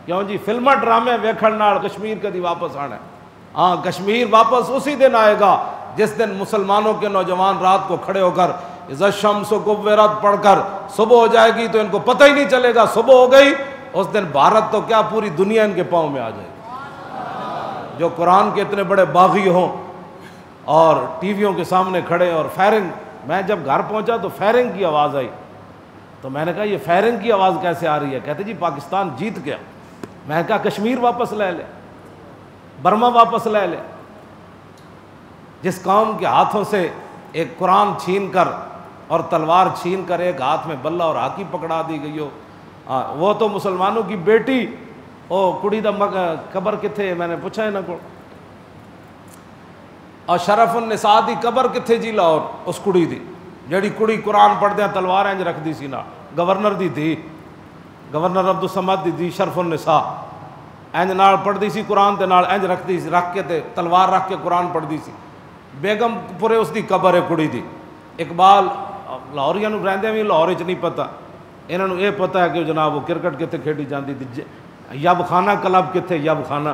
کیوں جی فلما ڈرامے ویکھن نال کشمیر کدی واپس آنا ہے؟ ہاں کشمیر واپس اسی دن آئے گا جس دن مسلمانوں کے نوجوان رات کو کھڑے ہو کر اذا الشمس کورت پڑھ کر صبح ہو جائے گی تو ان کو پتہ ہی نہیں چلے گا صبح ہو گئی، اس دن بھارت تو کیا پوری دنیا ان کے پاؤں میں آ جائے گی۔ جو قرآن کے اتنے بڑے باغی ہوں اور ٹی ویوں کے سامنے کھڑے اور فائرنگ، میں جب گھر پہنچا تو فائرنگ کی آواز آئی، تو میں نے کہا یہ فائرنگ کی آواز کیسے آ رہی ہے؟ کہتے جی پاکستان جیت گیا۔ میں نے کہا کشمیر واپس لے لے، برما واپس لے لے۔ جس قوم کے ہاتھوں سے ایک قرآن چھین کر اور تلوار چھین کر ایک ہاتھ میں بلہ اور ہاکی پکڑا دی گئی ہو، وہ تو مسلمانوں کی بیٹی او کڑی دا قبر کتھے؟ میں نے پوچھا انہاں کو، اور شرف النساء دی قبر کتھے جی لاہور؟ اس کڑی دی جیڑی کڑی قرآن پڑھدیاں تلوار انج رکھ دی سی نا، گورنر دی تھی، گورنر عبدالصمد دی شرف النساء انج نال پڑھ دی سی قرآن تے نال انج رکھ دی سی، رکھ کے تے تلوار رکھ کے قرآن پڑھ دی سی۔ بیگم پورے اس دی قبر ہے کڑی دی۔ اقبال لاہوریاں نو رہندے بھی لاہور وچ نہیں پتہ، انہاں نو یہ پتہ ہے کہ جناب وہ کرکٹ کتے کھیڈی جاندی تھی، یب خانہ کلب کتے، یب خانہ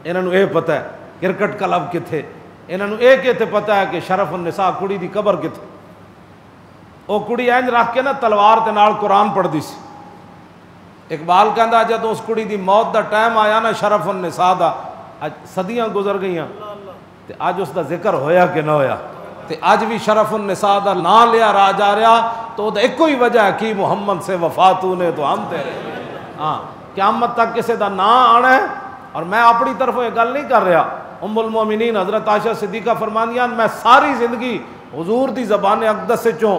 انہاں نو یہ پتہ ہے، کرکٹ کلب کتے، انہاں نو یہ کتے پتہ ہے کہ شرف النساء کڑی دی قبر کتے۔ وہ کڑی انج رکھ کے نا تلوار تے نال قرآن پڑھ دی سی۔ اقبال کہندا جدوں اس کڑی دی موت دا ٹائم آیا نا شرف النساء دا، اج صدیاں گزر گئیاں تے اج اس دا ذکر ہویا کہ نہ ہویا، تے اج بھی شرف النساء دا نام لیا را جا رہا، تو او دا ایک ہی وجہ ہے کہ محمد سے وفاتوں نے تو ہم تیرے۔ ہاں قیامت تک کسے دا نام آنا ہے، اور میں اپنی طرفوں یہ گل نہیں کر رہا۔ ام المومنین حضرت عائشہ صدیقہ فرمانیاں میں ساری زندگی حضور دی زبان اقدس چوں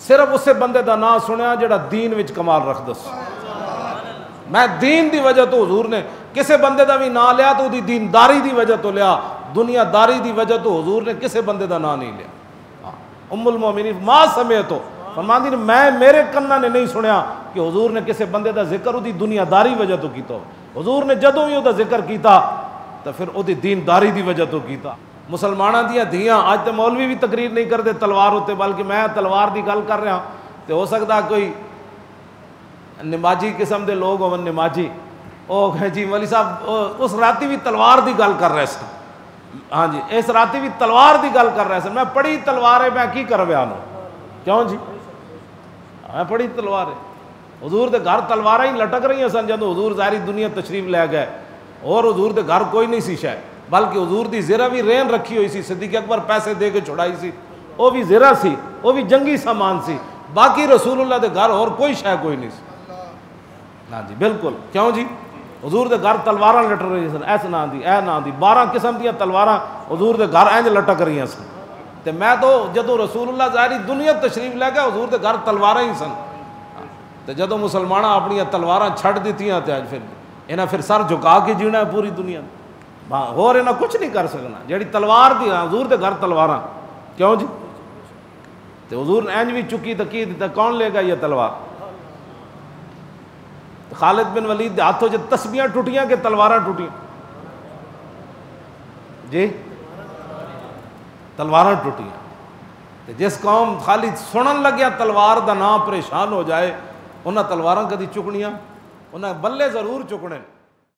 صرف اسے بندے دا نام سنیا جڑا دین وچ کمال رکھ دس۔ میں دین دی وجہ تو حضور نے کسے بندے دا بھی نام لیا تو دی دینداری دی وجہ تو لیا، دنیا داری دی وجہ تو حضور نے کسے بندے دا نام نہیں لیا۔ ام المومنین ما سمیعتو فرماندی نے میں میرے کنا نے نہیں سنیا کہ حضور نے کسے بندے دا ذکر دی دنیا داری وجہ تو کیتا ہو۔ حضور نے جدوں ہی دا ذکر کیتا تو پھر او دی دینداری دی وجہ تو کیتا۔ مسلماناں دیاں دھیاں اج تے مولوی بھی تقریر نہیں کرتے تلوار ہوتے، بلکہ میں تلوار دی گل کر رہا تے ہو سکتا کوئی نمازی قسم دے لوگ ہون، نمازی او جی مولی صاحب اس راتی بھی تلوار دی گل کر رہے سن، ہاں جی اس راتی بھی تلوار دی گل کر رہے سن۔ میں پڑھی تلوار ہے میں کی کر بیان ہوں، کیوں جی میں پڑھی تلوار ہے۔ حضور دے گھر تلواراں ہی لٹک رہی ہیں سن جدوں حضور ظاہری دنیا تشریف لے گئے، اور حضور دے گھر کوئی نہیں سی شاید، بلکہ حضور دی زرہ بھی رین رکھی ہوئی سی، صدیق اکبر پیسے دے کے چھڑائی سی، وہ بھی زرہ سی، وہ بھی جنگی سامان سی، باقی رسول اللہ دے گھر اور کوئی شے کوئی نہیں سی۔ ہاں جی بالکل، کیوں جی حضور دے گھر تلواراں لٹ رہی سن، ایس نہ دی اے نہ دی 12 قسم دیاں تلواراں حضور دے گھر انج لٹک رہی سن۔ تے میں تو جدوں رسول اللہ ظاہری دنیا تشریف لے گیا حضور دے گھر تلواراں ہی سن، تے جدوں مسلماناں اپنی تلواراں چھڑ دتیاں تے اج پھر انہاں پھر سر جھکا کے جینا ہے پوری دنیا ہور انہاں کچھ نہیں کر سکنا۔ جیڑی تلوار دی حضور دے گھر تلواراں، کیوں جی تے حضور نے انج بھی چکی تے کی تے کون لے گا یہ تلوار؟ خالد بن ولید دے ہاتھوں چ تسبیحاں ٹوٹیاں کہ تلواراں ٹوٹیاں؟ جی تلواراں ٹوٹیاں۔ تے جس قوم خالی سنن لگیا تلوار دا نام پریشان ہو جائے، انہاں تلواراں کدی چکنیاں؟ انہاں بلے ضرور چکنے۔